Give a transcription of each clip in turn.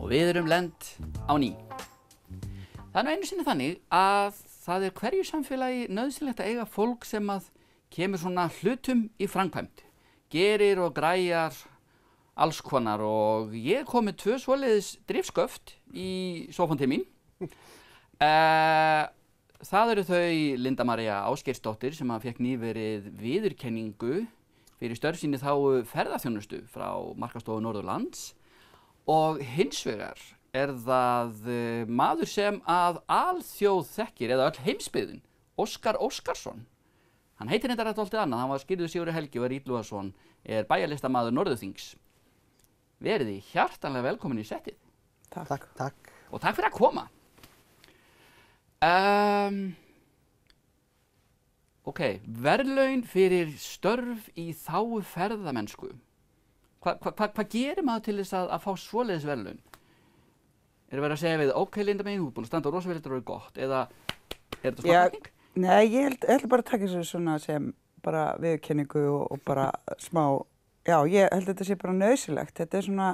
og við erum lent á ný. Það er nú einu sinni þannig að það er hverju samfélagi nauðsynlegt að eiga fólk sem að kemur svona hlutum í framkvæmd, gerir og græjar alls konar og ég kom með 2 svoleiðis drifsköft í sófann til mín. Það eru þau Linda María Ásgeirsdóttir sem að fékk nýverið viðurkenningu fyrir störf sín í þágu ferðaþjónustu frá Markaðsstofu Norðurlands og hins vegar er það maður sem að alþjóð þekkir eða öll heimsbyggðin, Óskar Óskarsson. Hann heitir reyndar alltaf annað, hann var skírður Sigurður Helgi og Illugason, er bæjarlistamaður Norðurþings. Verið þið hjartanlega velkomin í settið. Takk. Takk. Og takk fyrir að koma. Ok, verðlaun fyrir störf í þágu ferðamennsku. Hvað gerir maður til þess að fá svoleiðis verðlaun? Er verið að segja við, ok Linda mín, þú er búin að standa á rosa vel, þetta er gott, eða er þetta smakning? Nei, ég held bara að taka þessu svona sem bara viðurkenningu og bara smá, já, ég held að þetta sé bara nauðsynlegt. Þetta er svona,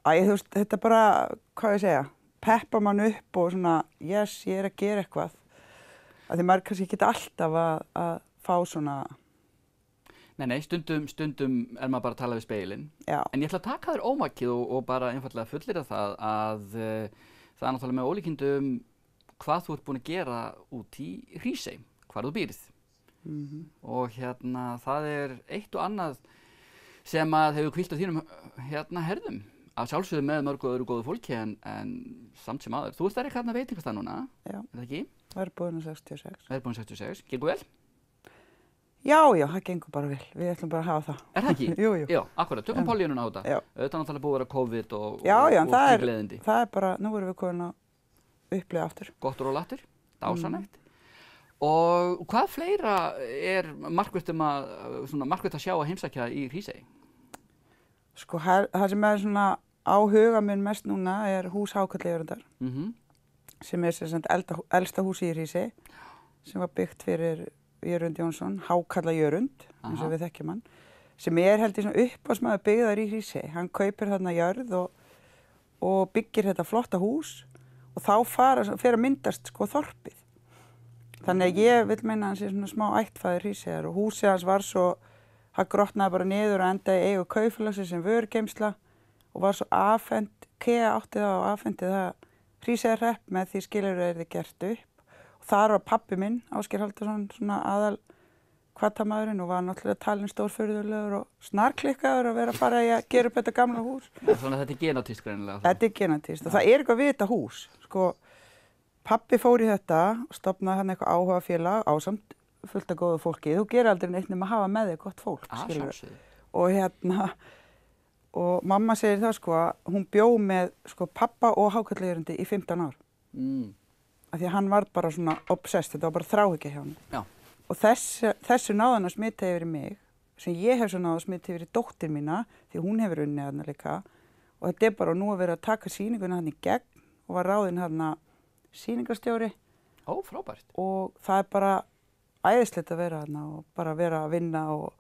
þú veist, þetta bara, hvað ég segja, peppa mann upp og svona, yes, ég er að gera eitthvað. Af því maður kannski ekki alltaf að fá svona. Nei, stundum er maður bara að tala við speilin. Já. En ég ætla að taka þér ómakið og bara einfaldlega fullyrða það að það er náttúrulega með ólíkindum hvað þú ert búin að gera út í Hrísey, hvar þú býrð. Og hérna, það er eitt og annað sem að hefur hvílt á þínum herðum. Að sjálfsögðu með mörgu öðru góðu fólki en samt sem aður. Þú ert þar eitthvað veitingastað núna, Já. Er það ekki? Verðbúinn 66. Verðbúinn 66, gengur vel? Já, það gengur bara vel. Við ætlum bara að hafa það. Er það ekki? Jú. Já, akkurat, tökum pollínuna á þetta. Já. Auðvitað náttúrulega búið að vera COVID og það er bara, nú erum við komin að upplifa aftur. Gottur og lattur, dásanlegt. Og hvað fleira er markvert að sjá að heimsækja í Hrísey? Sko, það sem er svona á huga minn mest núna er hús Hákarlajörundar, sem er sem sagt elsta húsi í Hrísey, sem var byggt fyrir Jörund Jónsson, Hákarlajörund, eins og við þekkjum hann, sem held ég svona uppáhaldsmaður byggðar í Hrísey. Hann kaupir þarna jörð og byggir þetta flotta hús og þá fer að myndast sko þorpið. Þannig að ég vil meina hann sé svona smá ættfaðir Hríseyjar og húsið hans var svo, það grotnaði bara niður og endaði í eigu kaupfélagsins sem vörugeymsla og var svo afhent, KEA átti það og afhenti það Hríseyjarhrepp með því skilyrði yrði gert upp. Og þar var pabbi minn, Ásgeir Halldórsson, svona aðal hvatamaðurinn og var náttúrulega talinn stórfurðulegur og snarklikkaður að vera að fara í að gera upp þetta gamla hús. Svona þetta er genatískt greinilega. Þetta er genatískt og það er eitthvað við þetta hús. Sko, pabbi fór í þetta og stofnaði hann eitthvað áhugafélag ásamt fullt af góðu fólki. Þú gerir aldrei neitt nema að hafa með þig gott fólk, skilur. Og mamma segir það sko að hún bjó með sko pappa og Hákarlajörundi í 15 ár. Af því að hann var bara svona obsessed, þetta var bara þráhyggja hjá hann. Já. Og þessu náði hann að smita yfir í mig, sem ég hef svo náði að smita yfir í dóttir mína, því hún hefur unnið þarna líka. Og þetta er bara nú að vera að taka sýninguna hann í gegn og var ráðinn hann sýningarstjóri. Ó, frábært. Og það er bara æðislegt að vera þarna og bara vera að vinna og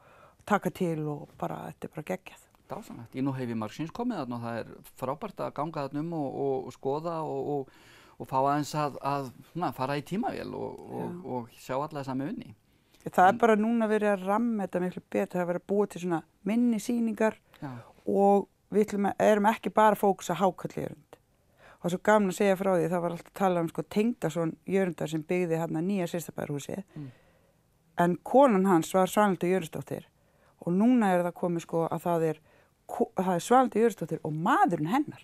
taka til og bara, þetta er bara geggjað. Dásanlegt. Nú hef ég margsins komið þarna og það er frábært að ganga þarna og skoða og fá aðeins að fara í tímavél og sjá alla þessa með unni. Það er bara núna verið að ramma þetta miklu betur, það er verið að búa til svona minni sýningar og við erum ekki bara að fókusa Hákarlajörund. Og svo gaman að segja frá því, það var alltaf að tala sko Tengdason Jörundar sem byggði hérna nýja Systabæjarhúsið, en konan hans var Svanhildur Jörundsdóttir og núna er það komið sko að það er Svanhildur Jörundsdóttir og maðurinn hennar.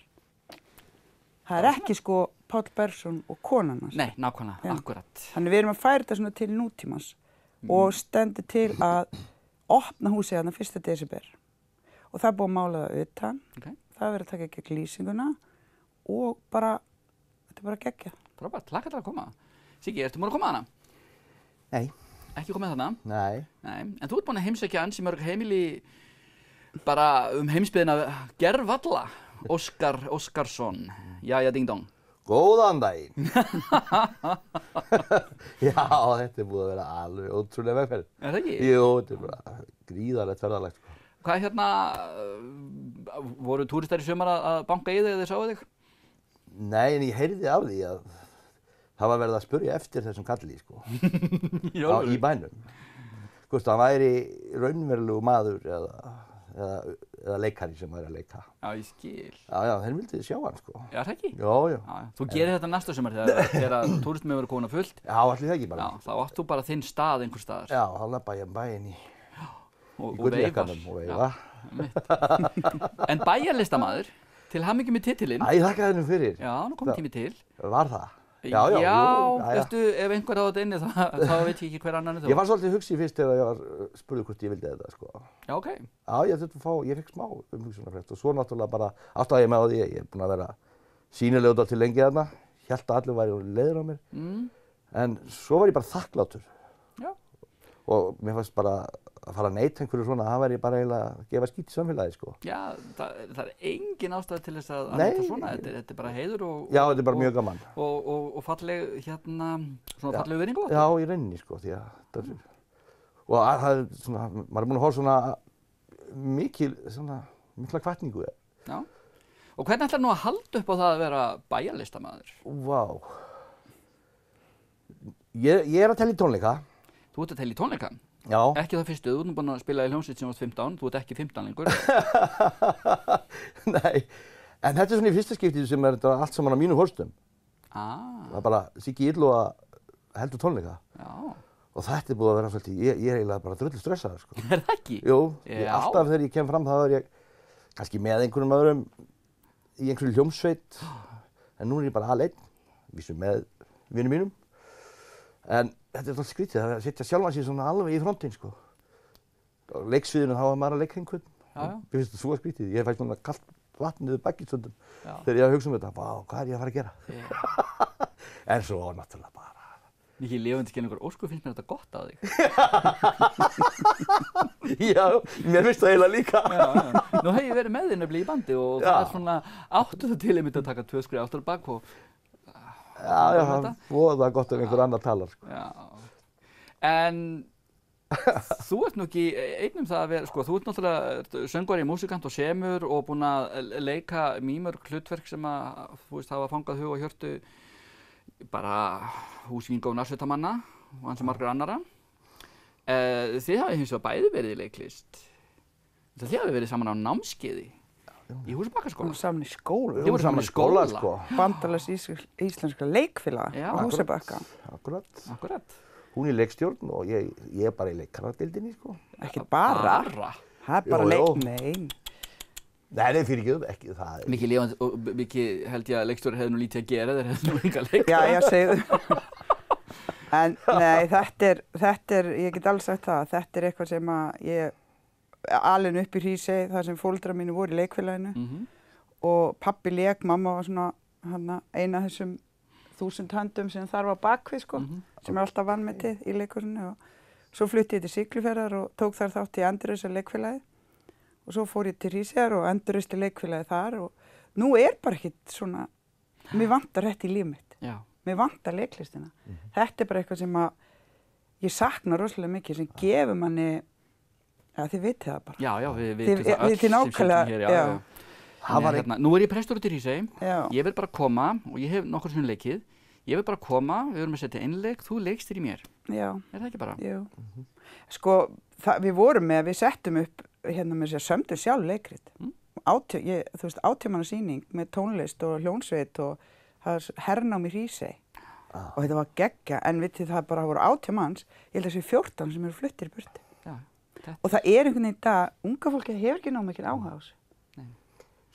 Það er ekki sko Páll Bergsson og konan hans. Nei, nákvæmlega, akkurat. Þannig við erum að færa þetta svona til nútímans og stendur til að opna húsið þarna 1. desember. Og það er búið að mála það utan. Það er verið að taka gegn lýsinguna og bara, þetta er bara geggjað. Frábært, hlakka til að koma. Siggi, ertu búin að koma þarna? Nei. Ekki komið þarna? Nei. En þú ert búin að heimsækja ansi mörg heimili bara heimsbyggðina gervalla. Óskar Óskarsson, jæja ding dong. Góðan daginn. Já, þetta er búið að vera alveg ótrúlega vegferð. Er það ekki? Jú, þetta er bara gríðarlegt ferðalegt. Hvað voru túristar í sumar að banka í þig eða sáu þig? Nei, en ég heyrði af því að það var verið að spurja eftir þessum kalli, sko, í bænum. Hvort hann væri raunverulegu maður eða leikari sem væri að leika. Já, ég skil. Já, þeir vildi sjá hann, sko. Já, það ekki? Já. Þú gerir þetta næsta sumar þegar túrismi verður komin að fullt. Já, allir það ekki bara. Já, þá átt þú bara þinn stað einhver staðar. Já, þá labba ég bæinn í gulljakkanum og veifa. En bæjarlistamaður, til hamingju með titilinn. Æ, þakka þennum fyrir. Já, nú kom tími til. Var það? Já, veistu, ef einhver á þetta inni þá veit ég ekki hver annan er þú. Ég var svolítið hugsi fyrst þegar ég var spurður hvort ég vildi þetta, sko. Já, ok. Já, ég fikk smá umhugsunarfrest og svo náttúrulega bara áttaði ég mig á því. Ég er búinn að vera sýnilegur dálítið lengi þarna. Hélt að allir væru leiðir á mér. En svo var ég bara þakklátur. Já. Og mér fannst bara að fara að neita einhverju svona, það væri bara eiginlega að gefa skít í samfélagi, sko. Já, það er engin ástæða til þess að neita svona. Þetta er bara heiður og... Já, þetta er bara mjög gaman. Og falleg, svona falleg virðingu. Já, í rauninni, sko, því að það er... Og það er svona, maður er búinn að horfa svona mikla hvatningu. Já. Og hvernig ætlar nú að halda upp á það að vera bæjarlistamaður? Vá. Ég er að telja í tónleika. Þú ert að telja í tónleika? Já. Ekki það fyrstu, þú ert búinn að spila í hljómsveit sem varst 15, þú ert ekki 15 lengur. Nei, en þetta er svona í fyrsta skiptið sem er þetta allt saman á mínu hóstum. Það er bara Siggi Illuga heldur tónleika. Já. Og þetta er búið að vera svolítið, ég er eiginlega bara drullu stressaður, sko. Er það ekki? Jú, alltaf þegar ég kem fram þá er ég kannski með einhverjum öðrum í einhverju hljómsveit. En nú er ég bara aleinn, vísum með vinum mínum. En þetta er alltaf skrítið, það er að setja sjálfan sig svona alveg í frontinn, sko. Á leiksviðinu þá var maður að leika einhvern. Mér finnst þetta svo skrítið. Ég fæ svona kalt vatn niður bakið stundum þegar ég hugsa þetta. Vá, hvað er ég að fara að gera? En svo náttúrulega bara. Mikið lifandi skilningur, ósku finnst mér þetta gott á þig. Já, mér finnst það eiginlega líka. Nú hef ég verið með þér nefnilega í bandi og það er svona áttu til einmitt að taka 2 skref aftur á bak og... Já, það er voða gott ef einhver annar talar, sko. Já. En þú ert nú ekki einn það að vera, sko, þú ert náttúrulega söngvari, músikant og semur og búinn að leika mýmörg hlutverk sem að, þú veist, hafa fangað hug og hjörtu bara Húsvíkinga og Narsveitamanna og ansi margar annara. Þið hafið hins vegar bæði verið í leiklist. Þið hafið verið saman á námskeiði í Húsabakkaskóla. Saman í skóla. Þið voru saman í skóla, sko. Bandalags íslenskra leikfélaga á Húsabakka. Akkurat. Hún er leikstjórn og ég er bara í leikaradeildinni, sko. Ekki bara. Það er bara leik, nei. Nei, fyrirgefðu ekki, það er... Mikið lifandi og mikið held ég að leikstjóri hefði nú lítið að gera, þeir hefði nú enga leika. Já, segðu. En nei, þetta er, ég get alls sagt það, þetta er eitthvað sem að ég alin upp í Hrísey, þar sem foreldrar mínu voru í leikfélaginu og pabbi lék, mamma var svona eina af þessum 1000 höndum sem þar var bakvið, sko, sem er alltaf vanmetið í leikhúsinu og svo flutti ég til Siglufjarðar og tók þar þátt í Endurreisa leikfélagi. Og svo fór ég til Hríseyjar og endurreisti leikfélagi þar og nú er bara ekkert svona, mér vantar þetta í líf mitt. Já. Mér vantar leiklistina. Þetta er bara eitthvað sem að ég sakna rosalega mikið sem gefur manni, já þið vitið það bara. Já, við vitum það öll sem sittum hér, já. Nú er ég prestur út í Hrísey, ég vil bara koma og ég hef nokkur svona leikið. Ég vil bara koma, við verum að setja einleik, þú leikst þér í mér. Já. Er það ekki bara? Jú. Sko, við vorum með, við settum upp hérna með sér sömdu sjálf leikrit. Þú veist, 18 manna sýning með tónlist og hljónsveit og það er hernám í Hrísey. Og þetta var geggja, en vitið það bara voru 18 manns, ég held að þessi 14 sem eru fluttir í burti. Já. Og það er einhvern veginn í dag, unga fólki hefur ekki ná mikil áhuga á þessu.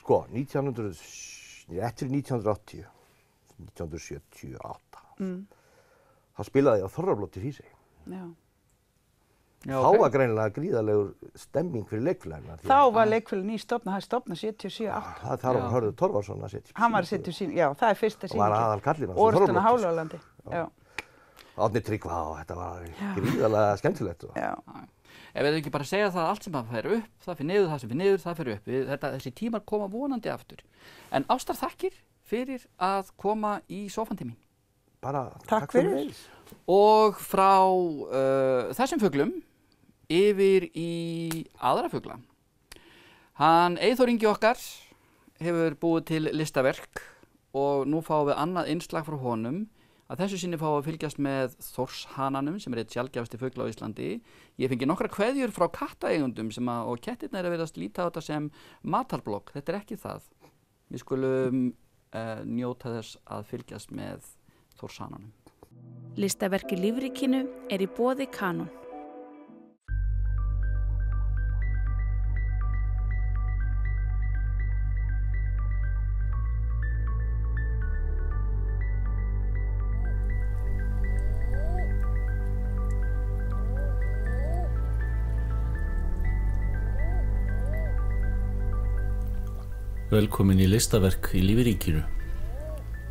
Sko, eftir 1980. 1978. Þá spilaði ég á Þorrablót í Hrísey. Já. Þá var greinilega gríðarlegur stemming fyrir leikfélagina. Þá var leikfélagin nýstofnað, það er stofnað 77-8. Það var Hörður Torfarsson að setja. Hann var að setja sín, já, það er fyrsta sýningin. Og var aðal kallinn á Orustuna Hálálandi. Já. Árni Tryggva og þetta var gríðarlega skemmtilegt. Já. Ef við ekki bara segja það allt sem það fer upp, það fer niður, það sem fer niður, það fer upp. Þessi tímar koma vonandi aftur. En ástar þakkir fyrir að koma í sófann til mín. Bara takk fyrir. Og frá þessum fuglum yfir í aðra fugla. Hann Eyþór Ingi okkar hefur búið til listaverk og nú fáum við annað innslag frá honum. Að þessu sinni fáum við að fylgjast með þórshananum sem einn sjaldgæfasti fugl á Íslandi. Ég fengi nokkra kveðjur frá kattaeigundum og kettirnir eru virðast líta á þetta sem matarblokk. Þetta ekki það. Við skulum njóta þess að fylgjast með þórshananum. Listaverk í lífríkinu í boði Kanon. Velkomin í listaverk í lífríkinu.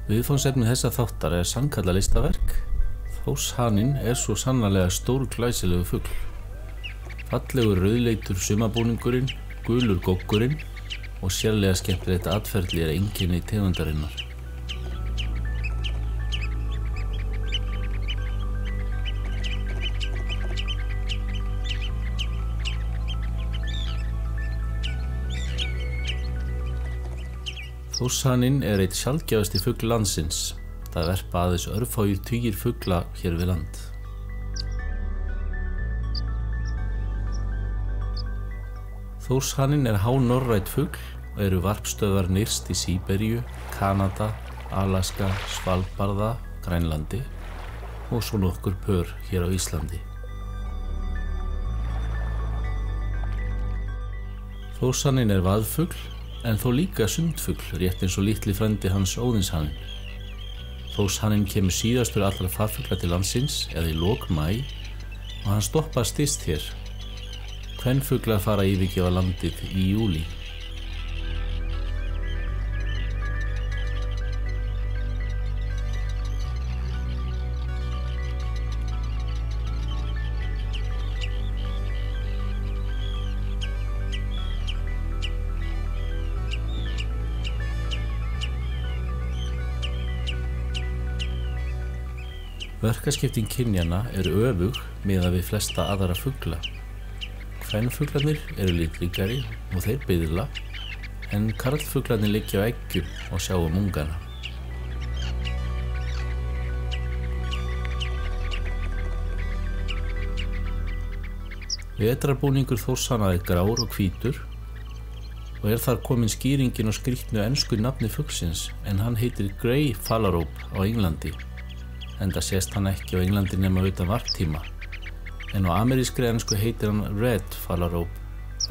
Viðfangsefni þessa þáttar sannkallað listaverk. Þórshaninn svo sannarlega stór glæsilegu fugl. Fallegur rauðleitur sumarbúningurinn, gulur goggurinn og sérlega skemmtilegt atferli einkenni tegundarinnar. Þórshaninn einn sjaldgæfasti fugl landsins. Það verpa aðeins örfáir tugir fugla hér við land. Þórshaninn hánorrænt fugl og eru varpstöðvar nyrst í Síberíu, Kanada, Alaska, Svalbarða, Grænlandi og svo nokkur pör hér á Íslandi. Þórshaninn vaðfugl en þó líka sundfugl, rétt eins og litli frændi hans Óðinshaninn. Þórshaninn kemur síðastur allra farfugla til landsins í lok maí og hann stoppar styst hér. Kvenfuglar fara yfirgefa landið í júlí. Verkaskipting kynjanna öfug miðað við flesta aðra fugla. Kvenfuglarnir litríkari og þeir biðla, en karlfuglarnir liggja á eggjum og sjá ungana. Vetrarbúningur þórshana grár og hvítur og þar komin skýringin á skrýtnu ensku nafni fuglsins, en hann heitir Grey Phalarope á Englandi. Enda sést hann ekki á Englandi nema utan varptíma, en á amerískri ensku heitir hann Red Phalarope,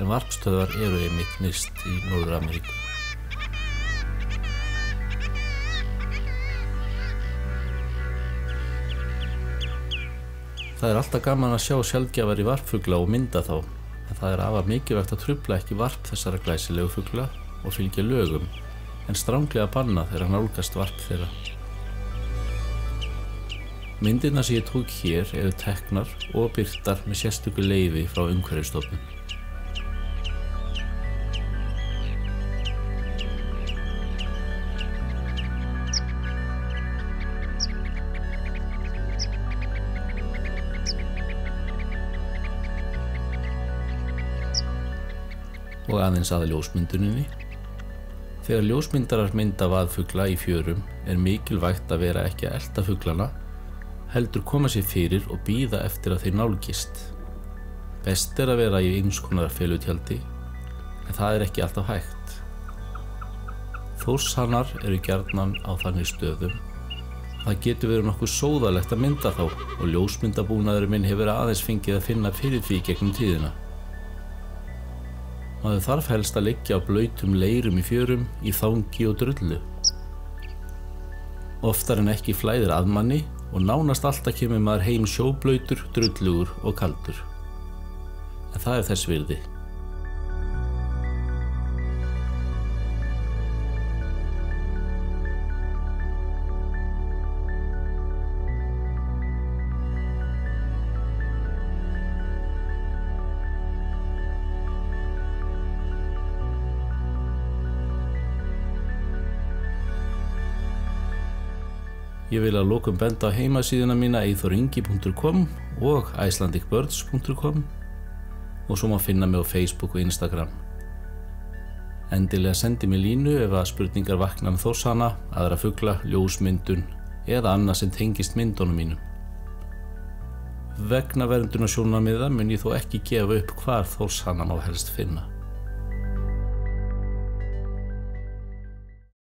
en varpstöðvar einmitt nyrst í Norður-Ameríku. Það alltaf gaman að sjá sjaldgæfari varpfugla og mynda þá, en það afar mikilvægt að trufla ekki varp þessara glæsilegu fugla og fylgja lögum, en stranglega banna þegar nálgast varp þeirra. Myndirnar sem ég tók hér teknar og birtar með sérstöku leyfi frá Umhverfisstofnun. Og aðeins að ljósmynduninni. Þegar ljósmyndarar mynda vaðfugla í fjörum mikilvægt að vera ekki að elta fuglana, heldur koma sér fyrir og bíða eftir að þeir nálgist. Best að vera í eins konar felutjaldi, en það ekki alltaf hægt. Þórshanar gjarnan á þannig stöðum. Það getur verið nokkuð sóðalegt að mynda þá og ljósmyndabúnaður minn hefur aðeins fengið að finna fyrir því gegnum tíðina. Maður þarf helst að liggja á blautum leirum í fjörum, í þangi og drullu. Oftar en ekki flæðir að manni og nánast alltaf kemur maður heim sjóblautur, drullugur og kaldur. En það þess virði. Ég vil að lokum benda á heimasíðuna mína eyþoringi.com og icelandicbirds.com og svo má finna mig á Facebook og Instagram. Endilega sendi mér línu ef að spurningar vakna Þórshana, aðra fugla, ljósmyndun eða annað sem tengist myndunum mínum. Vegna verndunarsjónarmiða mun ég þó ekki gefa upp hvar Þórshana má helst finna.